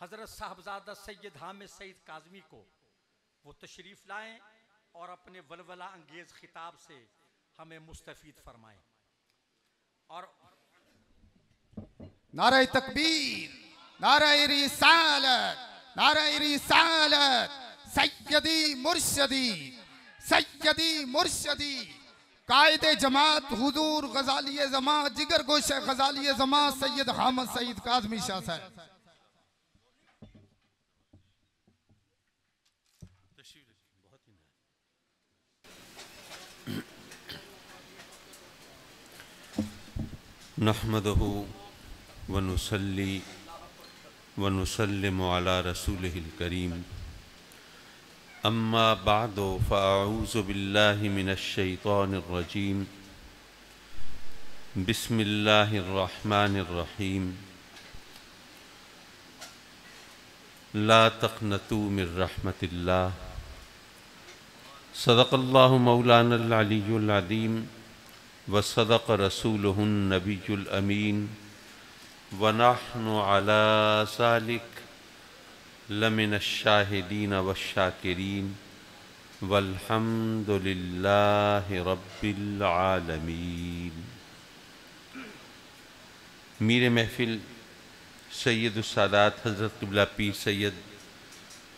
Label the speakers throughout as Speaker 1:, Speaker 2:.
Speaker 1: حضرت صاحبزادہ سید حامد سعید کاظمی کو وہ تشریف لائیں اور اپنے ولولہ انگیز خطاب سے ہمیں مستفید فرمائیں. اور
Speaker 2: نعرہ تکبیر، نعرہ رسالت، نعرہ رسالت. سیدی مرشدی قائد جماعت حضور غزالی زمان جگر گوش غزالی زمان سید حامد سعید کاظمی شاہ صاحب.
Speaker 3: نحمده ونصلي ونسلم على رسوله الكريم اما بعد فاعوذ بالله من الشيطان الرجيم بسم الله الرحمن الرحيم لا تقنطوا من رحمة الله صدق الله مولانا العلي العظيم وصدق رسوله النبي الأمين ونحن على ذلك لمن الشاهدين والشاكرين والحمد لله رب العالمين. میر محفل سید السادات حضرت قبلہ پیر سید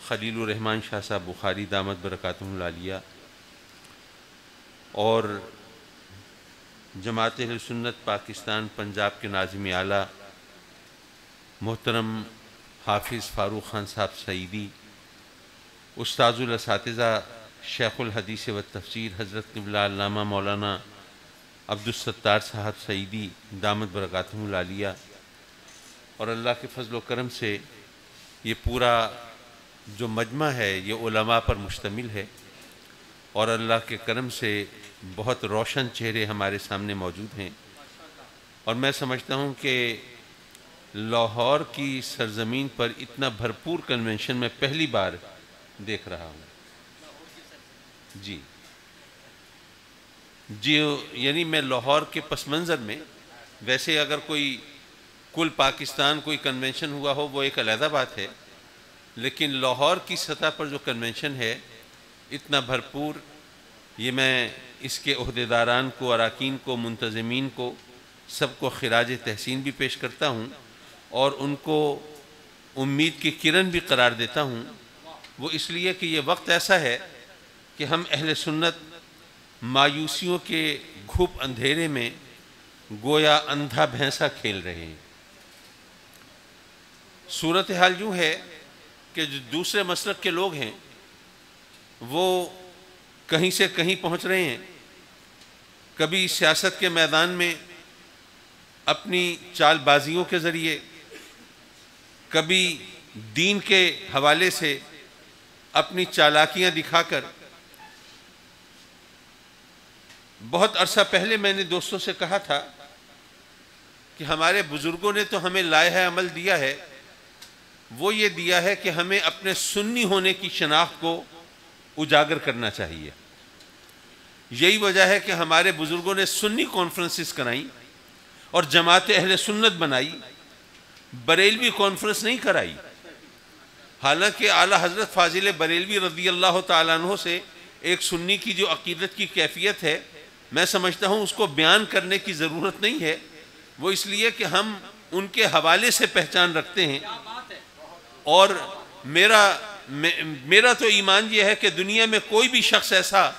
Speaker 3: خلیل الرحمن شاہ صاحب بخاری دامت برکاتہم العالیہ اور جماعت اہل سنت پاکستان پنجاب کے ناظم اعلیٰ محترم حافظ فاروق خان صاحب سعیدی، استاذ الاساتذہ شیخ الحدیث و تفسیر حضرت قبلہ علامہ مولانا عبدالستار صاحب سعیدی دامت برکاتہم العالیہ، اور اللہ کے فضل و کرم سے یہ پورا جو مجمع ہے یہ علماء پر مشتمل ہے، اور اللہ کے کرم سے بہت روشن چہرے ہمارے سامنے موجود ہیں. اور میں سمجھتا ہوں کہ لاہور کی سرزمین پر اتنا بھرپور کنونشن میں پہلی بار دیکھ رہا ہوں. جی یعنی میں لاہور کے پس منظر میں، ویسے اگر کوئی کل پاکستان کوئی کنونشن ہوا ہو وہ ایک علیحدہ بات ہے، لیکن لاہور کی سطح پر جو کنونشن ہے اتنا بھرپور، یہ میں اس کے عہدیداران کو، اراکین کو، منتظمین کو سب کو خراج تحسین بھی پیش کرتا ہوں اور ان کو امید کی کرن بھی قرار دیتا ہوں. وہ اس لیے کہ یہ وقت ایسا ہے کہ ہم اہل سنت مایوسیوں کے گھپ اندھیرے میں گویا اندھا بھینسا کھیل رہے ہیں. صورتحال یوں ہے کہ جو دوسرے مسلک کے لوگ ہیں وہ کہیں سے کہیں پہنچ رہے ہیں، کبھی سیاست کے میدان میں اپنی چال بازیوں کے ذریعے، کبھی دین کے حوالے سے اپنی چالاکیاں دکھا کر. بہت عرصہ پہلے میں نے دوستوں سے کہا تھا کہ ہمارے بزرگوں نے تو ہمیں لائحہ عمل دیا ہے، وہ یہ دیا ہے کہ ہمیں اپنے سنی ہونے کی شناخت کو اجاگر کرنا چاہیے. یہی وجہ ہے کہ ہمارے بزرگوں نے سنی کانفرنسز کرائیں اور جماعت اہل سنت بنائی، بریلوی کانفرنس نہیں کرائی. حالانکہ اعلیٰ حضرت فاضل بریلوی رضی اللہ تعالیٰ عنہ سے ایک سنی کی جو عقیدت کی کیفیت ہے میں سمجھتا ہوں اس کو بیان کرنے کی ضرورت نہیں ہے. وہ اس لیے کہ ہم ان کے حوالے سے پہچان رکھتے ہیں، اور میرا تو ایمان یہ ہے کہ دنیا میں کوئی بھی شخص ایسا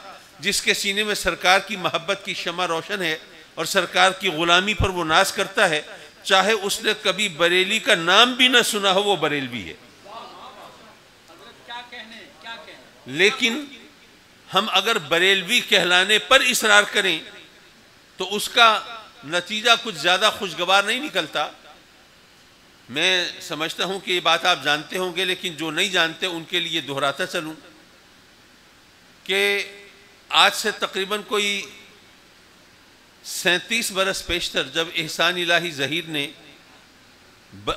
Speaker 3: جس کے سینے میں سرکار کی محبت کی شمع روشن ہے اور سرکار کی غلامی پر وہ ناز کرتا ہے، چاہے اس نے کبھی بریلی کا نام بھی نہ سنا ہو، وہ بریلوی ہے. لیکن ہم اگر بریلوی کہلانے پر اصرار کریں تو اس کا نتیجہ کچھ زیادہ خوشگوار نہیں نکلتا. میں سمجھتا ہوں کہ یہ بات آپ جانتے ہوں گے، لیکن جو نہیں جانتے ان کے لیے دہراتا چلوں کہ آج سے تقریباً کوئی 37 برس پیشتر جب احسان الہی ظہیر نے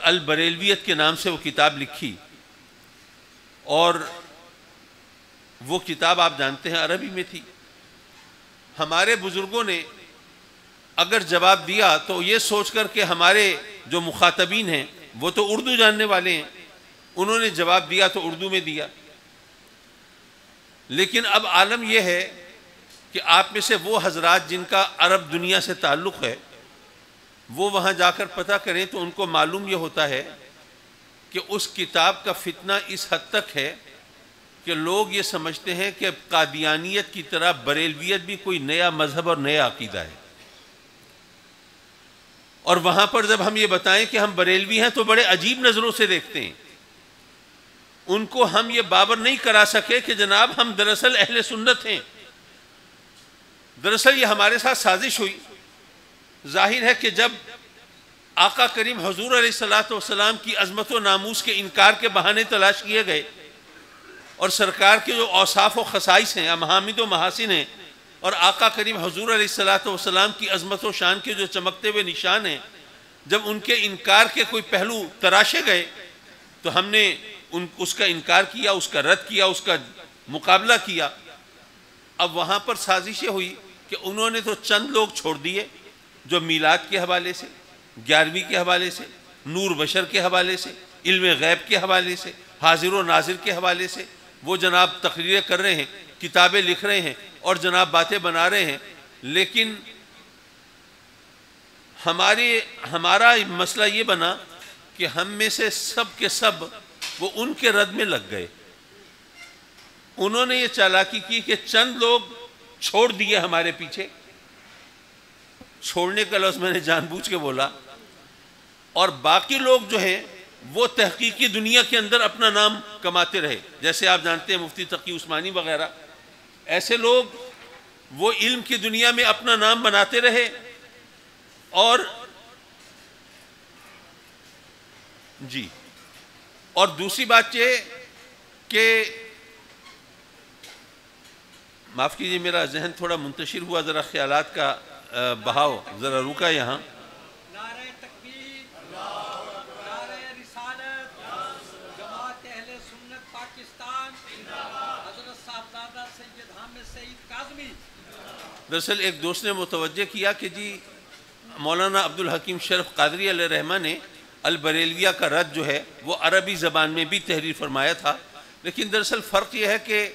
Speaker 3: البریلویت کے نام سے وہ کتاب لکھی، اور وہ کتاب آپ جانتے ہیں عربی میں تھی، ہمارے بزرگوں نے اگر جواب دیا تو یہ سوچ کر کہ ہمارے جو مخاطبین ہیں وہ تو اردو جاننے والے ہیں، انہوں نے جواب دیا تو اردو میں دیا. لیکن اب عالم یہ ہے کہ آپ میں سے وہ حضرات جن کا عرب دنیا سے تعلق ہے وہ وہاں جا کر پتہ کریں تو ان کو معلوم یہ ہوتا ہے کہ اس کتاب کا فتنہ اس حد تک ہے کہ لوگ یہ سمجھتے ہیں کہ قادیانیت کی طرح بریلویت بھی کوئی نیا مذہب اور نیا عقیدہ ہے. اور وہاں پر جب ہم یہ بتائیں کہ ہم بریلوی ہیں تو بڑے عجیب نظروں سے دیکھتے ہیں. ان کو ہم یہ باور نہیں کرا سکے کہ جناب ہم دراصل اہل سنت ہیں. دراصل یہ ہمارے ساتھ سازش ہوئی. ظاہر ہے کہ جب آقا کریم حضور علیہ الصلوۃ والسلام کی عظمت و ناموس کے انکار کے بہانے تلاش کیے گئے اور سرکار کے جو اوصاف و خصائص ہیں، محامد و محاسن ہیں، اور آقا کریم حضور علیہ الصلوۃ والسلام کی عظمت و شان کے جو چمکتے ہوئے نشان ہیں، جب ان کے انکار کے کوئی پہلو تراشے گئے تو ہم نے اس کا انکار کیا، اس کا رد کیا، اس کا مقابلہ کیا. اب وہاں پر سازش یہ ہوئی کہ انہوں نے تو چند لوگ چھوڑ دیے جو میلاد کے حوالے سے، 11ویں کے حوالے سے، نور بشر کے حوالے سے، علم غیب کے حوالے سے، حاضر و ناظر کے حوالے سے وہ جناب تقریریں کر رہے ہیں، کتابیں لکھ رہے ہیں اور جناب باتیں بنا رہے ہیں. لیکن ہمارا مسئلہ یہ بنا کہ ہم میں سے سب کے سب وہ ان کے رد میں لگ گئے. انہوں نے یہ چالاکی کی کہ چند لوگ چھوڑ دیے ہمارے پیچھے. چھوڑنے کا لفظ میں نے جان بوجھ کے بولا. اور باقی لوگ جو ہیں وہ تحقیقی دنیا کے اندر اپنا نام کماتے رہے. جیسے آپ جانتے ہیں مفتی تقی عثمانی وغیرہ، ایسے لوگ وہ علم کی دنیا میں اپنا نام بناتے رہے. اور جی، اور دوسری بات یہ کہ معاف کیجیے میرا ذہن تھوڑا منتشر ہوا، ذرا خیالات کا بہاؤ ذرا رکا یہاں.
Speaker 1: نعرہ تکبیر، نعرہ رسالت، جماعت اہل سنت پاکستان، حضرت صاحبزادہ سید حامد سعید کاظمی.
Speaker 3: دراصل ایک دوست نے متوجہ کیا کہ جی مولانا عبدالحکیم شرف قادری علیہ رحمہ نے البریلویہ کا رد جو ہے وہ عربی زبان میں بھی تحریر فرمایا تھا. لیکن دراصل فرق یہ ہے کہ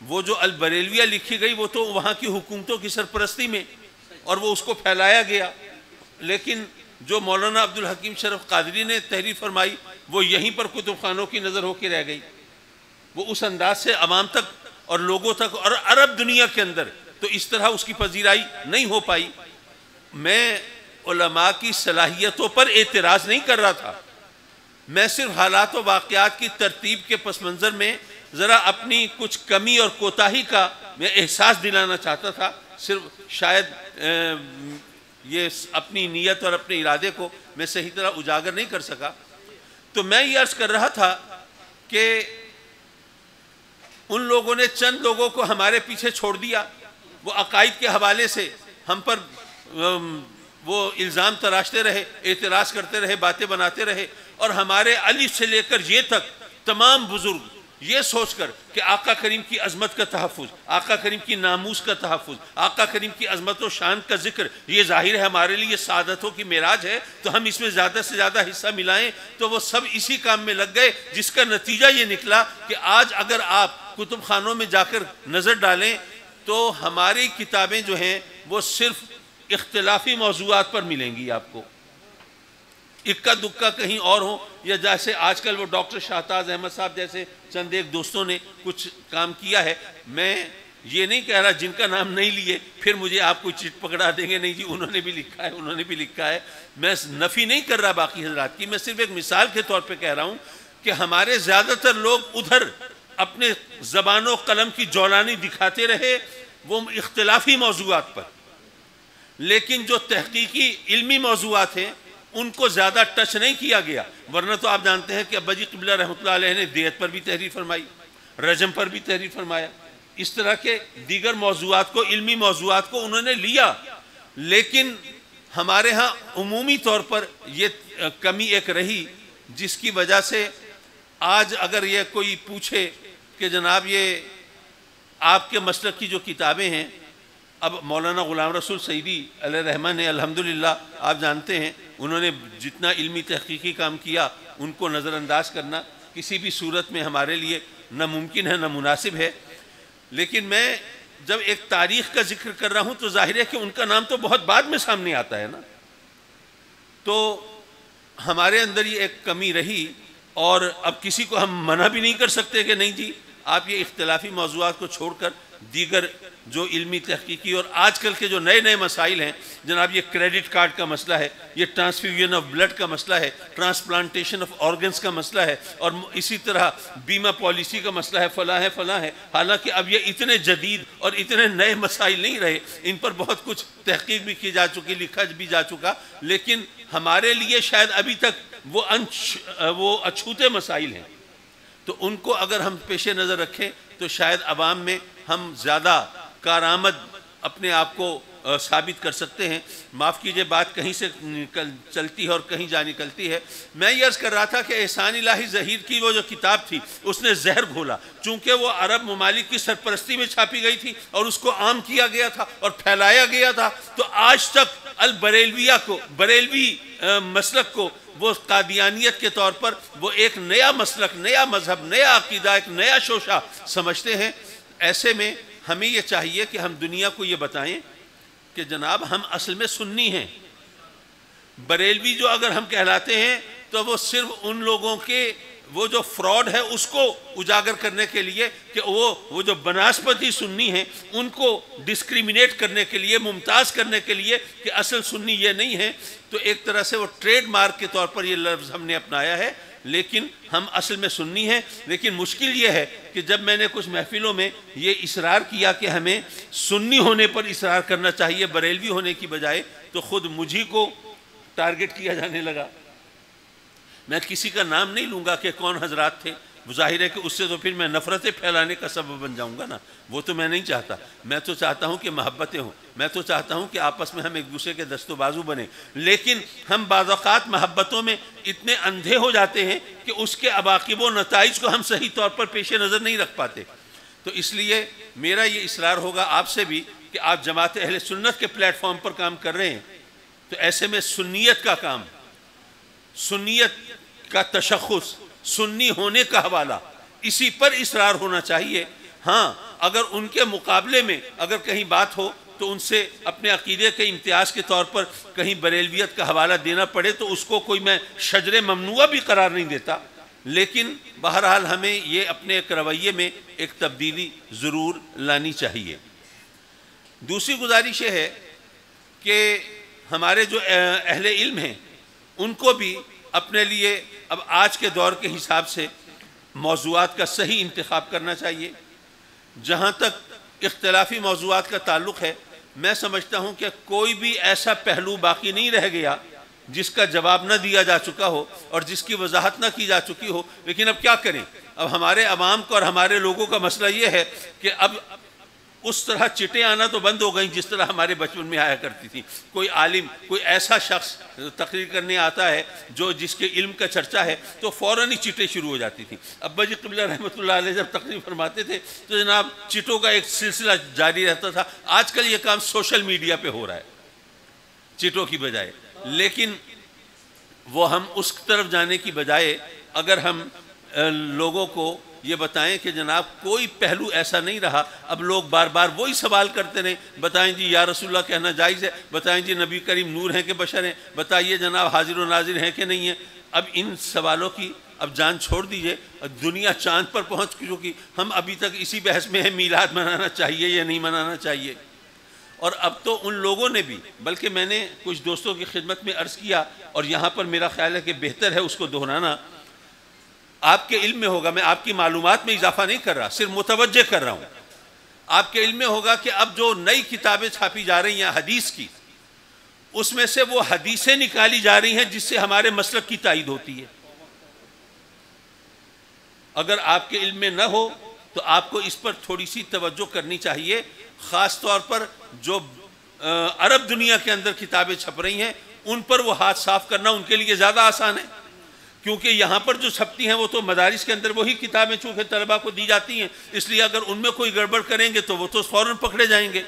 Speaker 3: وہ جو البریلویہ لکھی گئی وہ تو وہاں کی حکومتوں کی سرپرستی میں اور وہ اس کو پھیلایا گیا. لیکن جو مولانا عبدالحکیم شرف قادری نے تحریر فرمائی وہ یہیں پر کتب خانوں کی نظر ہو کے رہ گئی. وہ اس انداز سے عوام تک اور لوگوں تک اور عرب دنیا کے اندر تو اس طرح اس کی پذیرائی نہیں ہو پائی. میں علماء کی صلاحیتوں پر اعتراض نہیں کر رہا تھا، میں صرف حالات و واقعات کی ترتیب کے پس منظر میں ذرا اپنی کچھ کمی اور کوتاہی کا میں احساس دلانا چاہتا تھا. صرف شاید یہ اپنی نیت اور اپنے ارادے کو میں صحیح طرح اجاگر نہیں کر سکا. تو میں یہ عرض کر رہا تھا کہ ان لوگوں نے چند لوگوں کو ہمارے پیچھے چھوڑ دیا. وہ عقائد کے حوالے سے ہم پر وہ الزام تراشتے رہے، اعتراض کرتے رہے، باتیں بناتے رہے. اور ہمارے الف سے لے کر یہ تک تمام بزرگ یہ سوچ کر کہ آقا کریم کی عظمت کا تحفظ، آقا کریم کی ناموس کا تحفظ، آقا کریم کی عظمت و شان کا ذکر یہ ظاہر ہے ہمارے لیے سعادتوں کی معراج ہے، تو ہم اس میں زیادہ سے زیادہ حصہ ملائیں. تو وہ سب اسی کام میں لگ گئے، جس کا نتیجہ یہ نکلا کہ آج اگر آپ کتب خانوں میں جا کر نظر ڈالیں تو ہماری کتابیں جو ہیں وہ صرف اختلافی موضوعات پر ملیں گی آپ کو. اکا دکا کہیں اور ہوں، یا جیسے آج کل وہ ڈاکٹر شاہتاز احمد صاحب جیسے چند ایک دوستوں نے کچھ کام کیا ہے. میں یہ نہیں کہہ رہا جن کا نام نہیں لیے پھر مجھے آپ کوئی چٹ پکڑا دیں گے، نہیں جی انہوں نے بھی لکھا ہے، انہوں نے بھی لکھا ہے. میں نفی نہیں کر رہا باقی حضرات کی، میں صرف ایک مثال کے طور پہ کہہ رہا ہوں کہ ہمارے زیادہ تر لوگ ادھر اپنے زبان و قلم کی جولانی دکھاتے رہے وہ اختلافی موضوعات پر. لیکن جو تحقیقی علمی موضوعات ہیں ان کو زیادہ ٹچ نہیں کیا گیا. ورنہ تو آپ جانتے ہیں کہ ابا جی قبلہ رحمۃ اللہ علیہ نے دیت پر بھی تحریر فرمائی، رجم پر بھی تحریر فرمایا. اس طرح کے دیگر موضوعات کو، علمی موضوعات کو انہوں نے لیا. لیکن ہمارے ہاں عمومی طور پر یہ کمی ایک رہی جس کی وجہ سے آج اگر یہ کوئی پوچھے کہ جناب یہ آپ کے مسلک کی جو کتابیں ہیں، اب مولانا غلام رسول سعیدی علیہ رحمہ نے الحمدللہ آپ جانتے ہیں انہوں نے جتنا علمی تحقیقی کام کیا ان کو نظر انداز کرنا کسی بھی صورت میں ہمارے لیے نہ ممکن ہے نہ مناسب ہے. لیکن میں جب ایک تاریخ کا ذکر کر رہا ہوں تو ظاہر ہے کہ ان کا نام تو بہت بعد میں سامنے آتا ہے نا. تو ہمارے اندر یہ ایک کمی رہی، اور اب کسی کو ہم منع بھی نہیں کر سکتے کہ نہیں جی آپ یہ اختلافی موضوعات کو چھوڑ کر دیگر جو علمی تحقیقی اور آج کل کے جو نئے نئے مسائل ہیں جناب، یہ کریڈٹ کارڈ کا مسئلہ ہے، یہ ٹرانسفیوژن آف بلڈ کا مسئلہ ہے، ٹرانسپلانٹیشن آف آرگنز کا مسئلہ ہے، اور اسی طرح بیمہ پالیسی کا مسئلہ ہے، فلاں ہے. حالانکہ اب یہ اتنے جدید اور اتنے نئے مسائل نہیں رہے، ان پر بہت کچھ تحقیق بھی کی جا چکی، لکھا بھی جا چکا، لیکن ہمارے لیے شاید ابھی تک وہ اچھوتے مسائل ہیں. تو ان کو اگر ہم پیش نظر رکھیں تو شاید عوام میں ہم زیادہ کارآمد اپنے آپ کو ثابت کر سکتے ہیں. معاف کیجئے، بات کہیں سے چلتی ہے اور کہیں جا نکلتی ہے. میں یہ عرض کر رہا تھا کہ احسان الہی ظہیر کی وہ جو کتاب تھی اس نے زہر گھولا، چونکہ وہ عرب ممالک کی سرپرستی میں چھاپی گئی تھی اور اس کو عام کیا گیا تھا اور پھیلایا گیا تھا. تو آج تک بریلوی مسلک کو وہ قادیانیت کے طور پر وہ ایک نیا مسلک، نیا مذہب، نیا عقیدہ، ایک نیا شوشہ سمجھتے ہیں. ایسے میں ہمیں یہ چاہیے کہ ہم دنیا کو یہ بتائیں کہ جناب ہم اصل میں سنی ہیں. بریلوی جو اگر ہم کہلاتے ہیں تو وہ صرف ان لوگوں کے وہ جو فراڈ ہے اس کو اجاگر کرنے کے لیے کہ وہ جو بناسپتی سنی ہیں ان کو ڈسکریمنیٹ کرنے کے لیے، ممتاز کرنے کے لیے کہ اصل سنی یہ نہیں ہے. تو ایک طرح سے وہ ٹریڈ مارک کے طور پر یہ لفظ ہم نے اپنایا ہے، لیکن ہم اصل میں سنی ہیں. لیکن مشکل یہ ہے کہ جب میں نے کچھ محفلوں میں یہ اصرار کیا کہ ہمیں سنی ہونے پر اصرار کرنا چاہیے بریلوی ہونے کی بجائے، تو خود مجھے کو ٹارگٹ کیا جانے لگا. میں کسی کا نام نہیں لوں گا کہ کون حضرات تھے، ظاہر ہے کہ اس سے تو پھر میں نفرتیں پھیلانے کا سبب بن جاؤں گا نا. وہ تو میں نہیں چاہتا. میں تو چاہتا ہوں کہ محبتیں ہوں، میں تو چاہتا ہوں کہ آپس میں ہم ایک دوسرے کے دست و بازو بنیں. لیکن ہم بعض اوقات محبتوں میں اتنے اندھے ہو جاتے ہیں کہ اس کے عواقب و نتائج کو ہم صحیح طور پر پیش نظر نہیں رکھ پاتے. تو اس لیے میرا یہ اصرار ہوگا آپ سے بھی کہ آپ جماعت اہل سنت کے پلیٹ فارم پر کام کر رہے ہیں، تو ایسے میں سنیت کا کام، سنیت کا تشخص، سنی ہونے کا حوالہ، اسی پر اصرار ہونا چاہیے. ہاں اگر ان کے مقابلے میں اگر کہیں بات ہو تو ان سے اپنے عقیدے کے امتیاز کے طور پر کہیں بریلویت کا حوالہ دینا پڑے تو اس کو کوئی میں شجر ممنوعہ بھی قرار نہیں دیتا. لیکن بہرحال ہمیں یہ اپنے ایک رویے میں ایک تبدیلی ضرور لانی چاہیے. دوسری گزارش یہ ہے کہ ہمارے جو اہل علم ہیں ان کو بھی اپنے لیے اب آج کے دور کے حساب سے موضوعات کا صحیح انتخاب کرنا چاہیے. جہاں تک اختلافی موضوعات کا تعلق ہے، میں سمجھتا ہوں کہ کوئی بھی ایسا پہلو باقی نہیں رہ گیا جس کا جواب نہ دیا جا چکا ہو اور جس کی وضاحت نہ کی جا چکی ہو. لیکن اب کیا کریں؟ اب ہمارے عوام کو اور ہمارے لوگوں کا مسئلہ یہ ہے کہ اب اس طرح چٹیں آنا تو بند ہو گئیں جس طرح ہمارے بچپن میں آیا کرتی تھی. کوئی عالم، کوئی ایسا شخص تقریر کرنے آتا ہے جس کے علم کا چرچا ہے تو فوراً ہی چٹیں شروع ہو جاتی تھیں. ابا جی قبلہ رحمۃ اللہ علیہ جب تقریر فرماتے تھے تو جناب چٹوں کا ایک سلسلہ جاری رہتا تھا. آج کل یہ کام سوشل میڈیا پہ ہو رہا ہے چٹوں کی بجائے. لیکن وہ ہم اس طرف جانے کی بجائے اگر ہم لوگوں کو یہ بتائیں کہ جناب کوئی پہلو ایسا نہیں رہا. اب لوگ بار بار وہی سوال کرتے رہیں، بتائیں جی یا رسول اللہ کہنا جائز ہے، بتائیں جی نبی کریم نور ہیں کہ بشر ہیں، بتائیے جناب حاضر و ناظر ہیں کہ نہیں ہیں. اب ان سوالوں کی اب جان چھوڑ دیجئے. دنیا چاند پر پہنچ چکی، ہم ابھی تک اسی بحث میں ہیں میلاد منانا چاہیے یا نہیں منانا چاہیے. اور اب تو ان لوگوں نے بھی، بلکہ میں نے کچھ دوستوں کی خدمت میں عرض کیا اور یہاں پر میرا خیال ہے کہ بہتر ہے اس کو دہرانا. آپ کے علم میں ہوگا، میں آپ کی معلومات میں اضافہ نہیں کر رہا، صرف متوجہ کر رہا ہوں. آپ کے علم میں ہوگا کہ اب جو نئی کتابیں چھاپی جا رہی ہیں حدیث کی، اس میں سے وہ حدیثیں نکالی جا رہی ہیں جس سے ہمارے مسلک کی تائید ہوتی ہے. اگر آپ کے علم میں نہ ہو تو آپ کو اس پر تھوڑی سی توجہ کرنی چاہیے. خاص طور پر جو عرب دنیا کے اندر کتابیں چھپ رہی ہیں ان پر وہ ہاتھ صاف کرنا ان کے لیے زیادہ آسان ہے، کیونکہ یہاں پر جو چھپتی ہیں وہ تو مدارس کے اندر وہی کتابیں چونکہ طلباء کو دی جاتی ہیں، اس لیے اگر ان میں کوئی گڑبڑ کریں گے تو وہ تو فوراً پکڑے جائیں گے.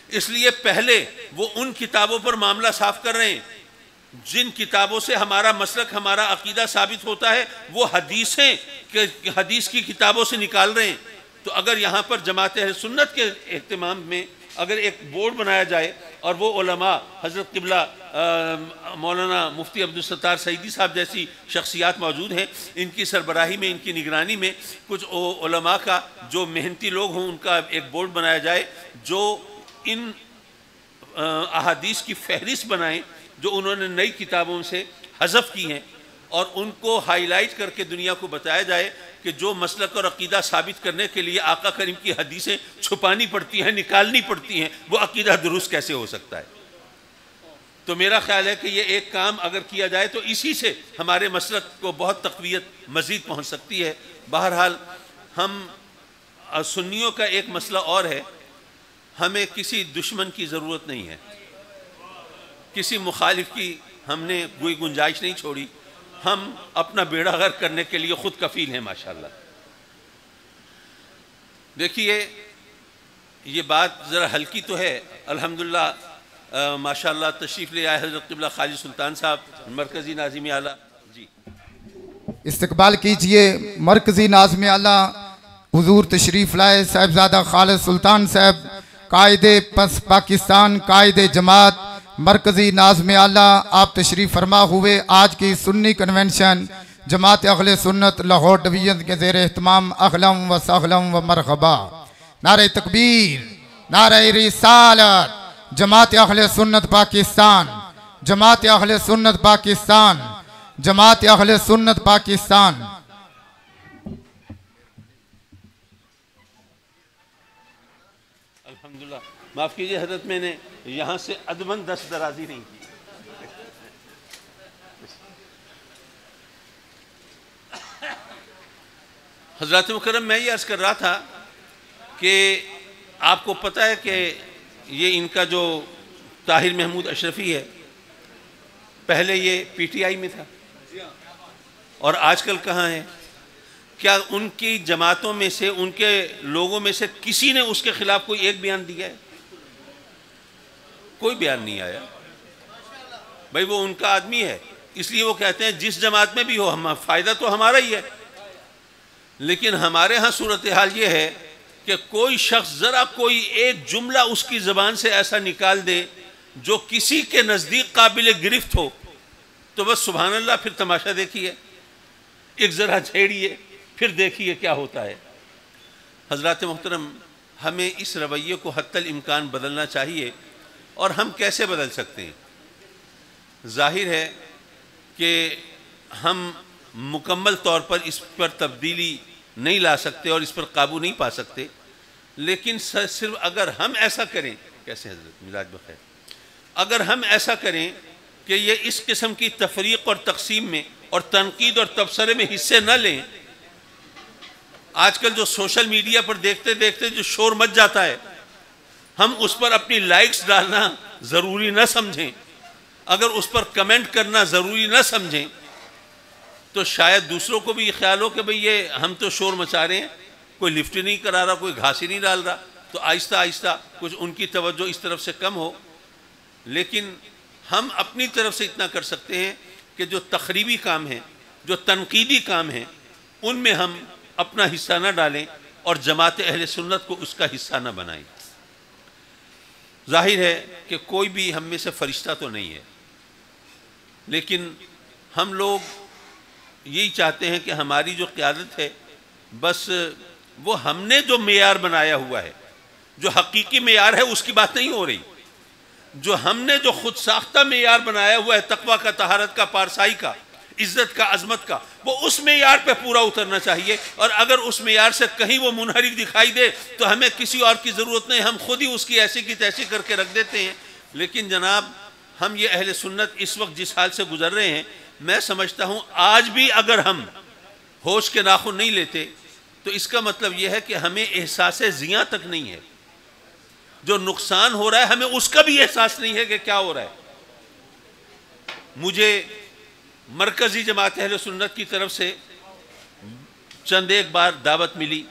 Speaker 3: اس لیے پہلے وہ ان کتابوں پر معاملہ صاف کر رہے ہیں جن کتابوں سے ہمارا مسلک ہمارا عقیدہ ثابت ہوتا ہے وہ حدیث کی کتابوں سے نکال رہے ہیں. تو اگر یہاں پر جماعت اہل سنت کے اہتمام میں اگر ایک بورڈ بنایا جائے اور وہ علماء حضرت قبلہ مولانا مفتی عبدالستار سعیدی صاحب جیسی شخصیات موجود ہیں، ان کی سربراہی میں ان کی نگرانی میں کچھ علماء کا جو محنتی لوگ ہوں ان کا ایک بورڈ بنایا جائے جو ان احادیث کی فہرست بنائیں جو انہوں نے نئی کتابوں سے حذف کی ہیں اور ان کو ہائی لائٹ کر کے دنیا کو بتایا جائے کہ جو مسلک اور عقیدہ ثابت کرنے کے لیے آقا کریم کی حدیثیں چھپانی پڑتی ہیں، نکالنی پڑتی ہیں، وہ عقیدہ درست کیسے ہو سکتا ہے. تو میرا خیال ہے کہ یہ ایک کام اگر کیا جائے تو اسی سے ہمارے مسلک کو بہت تقویت مزید پہنچ سکتی ہے. بہرحال ہم سنیوں کا ایک مسئلہ اور ہے، ہمیں کسی دشمن کی ضرورت نہیں ہے، کسی مخالف کی ہم نے کوئی گنجائش نہیں چھوڑی. ہم اپنا بیڑا غرق کرنے کے لیے خود کفیل ہیں ماشاءاللہ. دیکھیے یہ بات ذرا ہلکی تو ہے. الحمدللہ ماشاءاللہ تشریف لے آئے حضرت قبلہ خواجہ سلطان صاحب مرکزی ناظم اعلیٰ. جی
Speaker 2: استقبال کیجئے مرکزی ناظم اعلیٰ حضور تشریف لائے صاحبزادہ خالد سلطان صاحب، قائد پاکستان، قائد جماعت، مرکزی ناظم اعلیٰ. آپ تشریف فرما ہوئے آج کی سنی کنونشن جماعت اہل سنت لاہور ڈویژن کے زیر اہتمام اہلاً و سہلاً و مرحبا. نعرہ تکبیر، نعرہ رسالت. جماعت اہل سنت پاکستان، جماعت اہل سنت پاکستان، جماعت اہل سنت پاکستان.
Speaker 3: الحمدللہ. معاف کیجئے حضرت، میں نے یہاں سے ادباً دست درازی نہیں کی. حضرات مکرم، میں یہ عرض کر رہا تھا کہ آپ کو پتہ ہے کہ یہ ان کا جو طاہر محمود اشرفی ہے پہلے یہ پی ٹی آئی میں تھا اور آج کل کہاں ہے؟ کیا ان کی جماعتوں میں سے ان کے لوگوں میں سے کسی نے اس کے خلاف کوئی ایک بیان دیا ہے؟ کوئی بیان نہیں آیا. بھائی وہ ان کا آدمی ہے، اس لیے وہ کہتے ہیں جس جماعت میں بھی ہو فائدہ تو ہمارا ہی ہے. لیکن ہمارے ہاں صورتحال یہ ہے کہ کوئی شخص ذرا کوئی ایک جملہ اس کی زبان سے ایسا نکال دے جو کسی کے نزدیک قابل گرفت ہو تو بس سبحان اللہ، پھر تماشا دیکھیے، ایک ذرا چھیڑیے، پھر دیکھیے کیا ہوتا ہے. حضرات محترم، ہمیں اس رویے کو حتی الامکان بدلنا چاہیے. اور ہم کیسے بدل سکتے ہیں؟ ظاہر ہے کہ ہم مکمل طور پر اس پر تبدیلی نہیں لا سکتے اور اس پر قابو نہیں پا سکتے، لیکن صرف اگر ہم ایسا کریں، کیسے حضرت ملاج بخیر، اگر ہم ایسا کریں کہ یہ اس قسم کی تفریق اور تقسیم میں اور تنقید اور تبصرے میں حصے نہ لیں. آج کل جو سوشل میڈیا پر دیکھتے دیکھتے جو شور مچ جاتا ہے، ہم اس پر اپنی لائکس ڈالنا ضروری نہ سمجھیں، اگر اس پر کمنٹ کرنا ضروری نہ سمجھیں تو شاید دوسروں کو بھی یہ خیال ہو کہ بھئی یہ ہم تو شور مچا رہے ہیں، کوئی لفٹ نہیں کرا رہا، کوئی گھاس ہی نہیں ڈال رہا، تو آہستہ آہستہ کچھ ان کی توجہ اس طرف سے کم ہو. لیکن ہم اپنی طرف سے اتنا کر سکتے ہیں کہ جو تخریبی کام ہیں، جو تنقیدی کام ہیں، ان میں ہم اپنا حصہ نہ ڈالیں اور جماعت اہل سنت کو اس کا حصہ نہ بنائیں. ظاہر ہے کہ کوئی بھی ہم میں سے فرشتہ تو نہیں ہے، لیکن ہم لوگ یہی چاہتے ہیں کہ ہماری جو قیادت ہے بس وہ ہم نے جو معیار بنایا ہوا ہے، جو حقیقی معیار ہے اس کی بات نہیں ہو رہی. جو ہم نے جو خود ساختہ معیار بنایا ہوا ہے تقویٰ کا، طہارت کا، پارسائی کا، عزت کا، عظمت کا، وہ اس معیار پہ پورا اترنا چاہیے. اور اگر اس معیار سے کہیں وہ منحرف دکھائی دے تو ہمیں کسی اور کی ضرورت نہیں، ہم خود ہی اس کی ایسی کی تیسی کر کے رکھ دیتے ہیں. لیکن جناب ہم یہ اہل سنت اس وقت جس حال سے گزر رہے ہیں، میں سمجھتا ہوں آج بھی اگر ہم ہوش کے ناخن نہیں لیتے تو اس کا مطلب یہ ہے کہ ہمیں احساس زیاں تک نہیں ہے. جو نقصان ہو رہا ہے ہمیں اس کا بھی احساس نہیں ہے کہ کیا ہو رہا ہے. مجھے مرکزی جماعت اہل سنت کی طرف سے چند ایک بار دعوت ملی.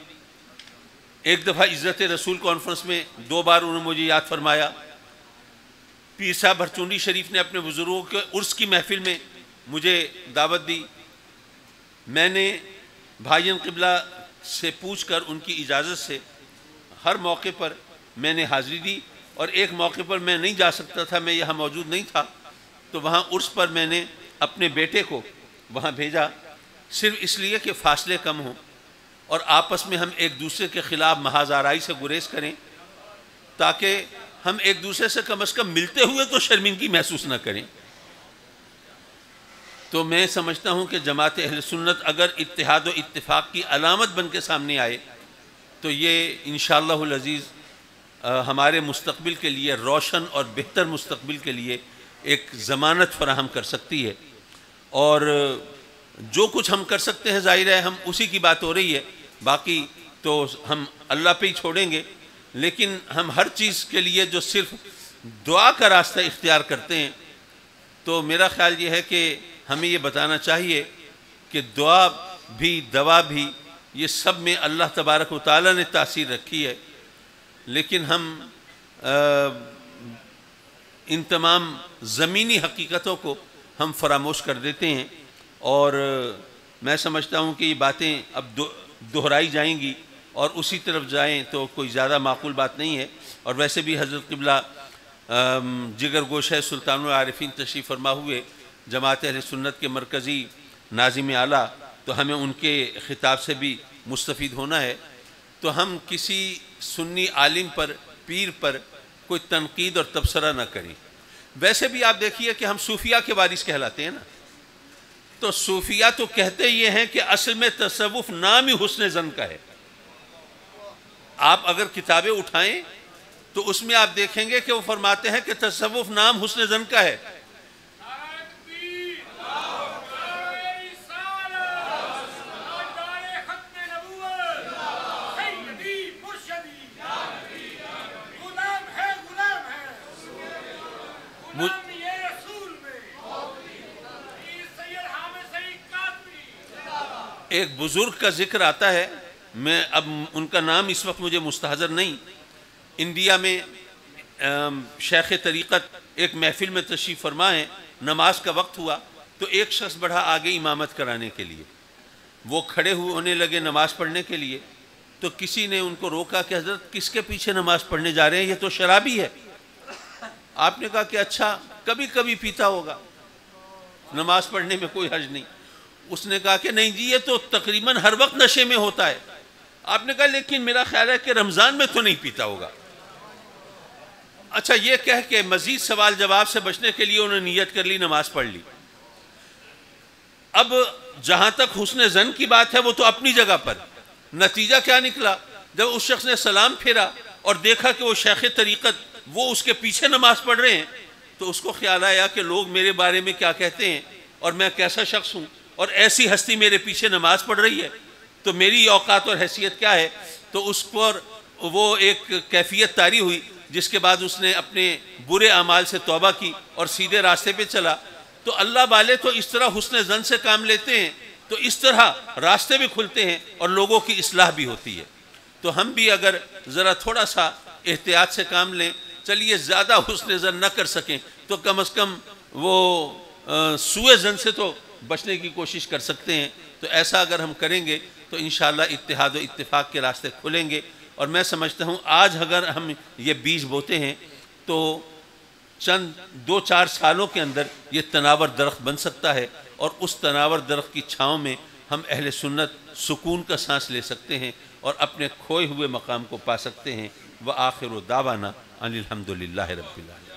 Speaker 3: ایک دفعہ عزت رسول کانفرنس میں 2 بار انہوں نے مجھے یاد فرمایا. پیر صاحب بھرچونڈی شریف نے اپنے بزرگوں کے عرس کی محفل میں مجھے دعوت دی. میں نے بھائیان قبلہ سے پوچھ کر ان کی اجازت سے ہر موقع پر میں نے حاضری دی، اور ایک موقع پر میں نہیں جا سکتا تھا، میں یہاں موجود نہیں تھا، تو وہاں عرس پر میں نے اپنے بیٹے کو وہاں بھیجا، صرف اس لیے کہ فاصلے کم ہوں اور آپس میں ہم ایک دوسرے کے خلاف محاذ آرائی سے گریز کریں، تاکہ ہم ایک دوسرے سے کم از کم ملتے ہوئے تو شرمندگی محسوس نہ کریں. تو میں سمجھتا ہوں کہ جماعت اہل سنت اگر اتحاد و اتفاق کی علامت بن کے سامنے آئے تو یہ انشاءاللہ العزیز ہمارے مستقبل کے لیے، روشن اور بہتر مستقبل کے لیے ایک ضمانت فراہم کر سکتی ہے. اور جو کچھ ہم کر سکتے ہیں ظاہر ہے ہم اسی کی بات ہو رہی ہے، باقی تو ہم اللہ پہ ہی چھوڑیں گے، لیکن ہم ہر چیز کے لیے جو صرف دعا کا راستہ اختیار کرتے ہیں، تو میرا خیال یہ ہے کہ ہمیں یہ بتانا چاہیے کہ دعا بھی دوا بھی یہ سب میں اللہ تبارک و تعالیٰ نے تاثیر رکھی ہے، لیکن ہم ان تمام زمینی حقیقتوں کو ہم فراموش کر دیتے ہیں. اور میں سمجھتا ہوں کہ یہ باتیں اب دہرائی جائیں گی اور اسی طرف جائیں تو کوئی زیادہ معقول بات نہیں ہے. اور ویسے بھی حضرت قبلہ جگر گوشہ سلطان العارفین تشریف فرما ہوئے جماعت اہل سنت کے مرکزی ناظم اعلیٰ، تو ہمیں ان کے خطاب سے بھی مستفید ہونا ہے. تو ہم کسی سنی عالم پر، پیر پر کوئی تنقید اور تبصرہ نہ کریں. ویسے بھی آپ دیکھیے کہ ہم صوفیہ کے وارث کہلاتے ہیں نا، تو صوفیہ تو کہتے یہ ہیں کہ اصل میں تصوف نام ہی حسن ظن کا ہے. آپ اگر کتابیں اٹھائیں تو اس میں آپ دیکھیں گے کہ وہ فرماتے ہیں کہ تصوف نام حسن ظن کا ہے. ایک بزرگ کا ذکر آتا ہے، میں اب ان کا نام اس وقت مجھے مستحضر نہیں. انڈیا میں شیخ طریقت ایک محفل میں تشریف فرما ہے، نماز کا وقت ہوا تو ایک شخص بڑھا آگے امامت کرانے کے لیے. وہ کھڑے ہونے لگے نماز پڑھنے کے لیے، تو کسی نے ان کو روکا کہ حضرت کس کے پیچھے نماز پڑھنے جا رہے ہیں، یہ تو شرابی ہے. آپ نے کہا کہ اچھا کبھی کبھی پیتا ہوگا، نماز پڑھنے میں کوئی حرج نہیں. اس نے کہا کہ نہیں جی یہ تو تقریباً ہر وقت نشے میں ہوتا ہے. آپ نے کہا لیکن میرا خیال ہے کہ رمضان میں تو نہیں پیتا ہوگا. اچھا یہ کہہ کے مزید سوال جواب سے بچنے کے لیے انہوں نے نیت کر لی، نماز پڑھ لی. اب جہاں تک حسن ظن کی بات ہے وہ تو اپنی جگہ پر. نتیجہ کیا نکلا؟ جب اس شخص نے سلام پھیرا اور دیکھا کہ وہ شیخ طریقت وہ اس کے پیچھے نماز پڑھ رہے ہیں، تو اس کو خیال آیا کہ لوگ میرے بارے میں کیا کہتے ہیں اور میں کیسا شخص ہوں، اور ایسی ہستی میرے پیچھے نماز پڑھ رہی ہے تو میری اوقات اور حیثیت کیا ہے. تو اس پر وہ ایک کیفیت طاری ہوئی، جس کے بعد اس نے اپنے برے اعمال سے توبہ کی اور سیدھے راستے پہ چلا. تو اللہ والے تو اس طرح حسن ظن سے کام لیتے ہیں تو اس طرح راستے بھی کھلتے ہیں اور لوگوں کی اصلاح بھی ہوتی ہے. تو ہم بھی اگر ذرا تھوڑا سا احتیاط سے کام لیں، چلیے زیادہ حسن ظن نہ کر سکیں تو کم از کم وہ سوء ظن سے تو بچنے کی کوشش کر سکتے ہیں. تو ایسا اگر ہم کریں گے تو انشاءاللہ اتحاد و اتفاق کے راستے کھلیں گے. اور میں سمجھتا ہوں آج اگر ہم یہ بیج بوتے ہیں تو چند 2-4 سالوں کے اندر یہ تناور درخت بن سکتا ہے، اور اس تناور درخت کی چھاؤں میں ہم اہل سنت سکون کا سانس لے سکتے ہیں اور اپنے کھوئے ہوئے مقام کو پا سکتے ہیں. وآخر دعوانا ان الحمدللہ رب العالمین.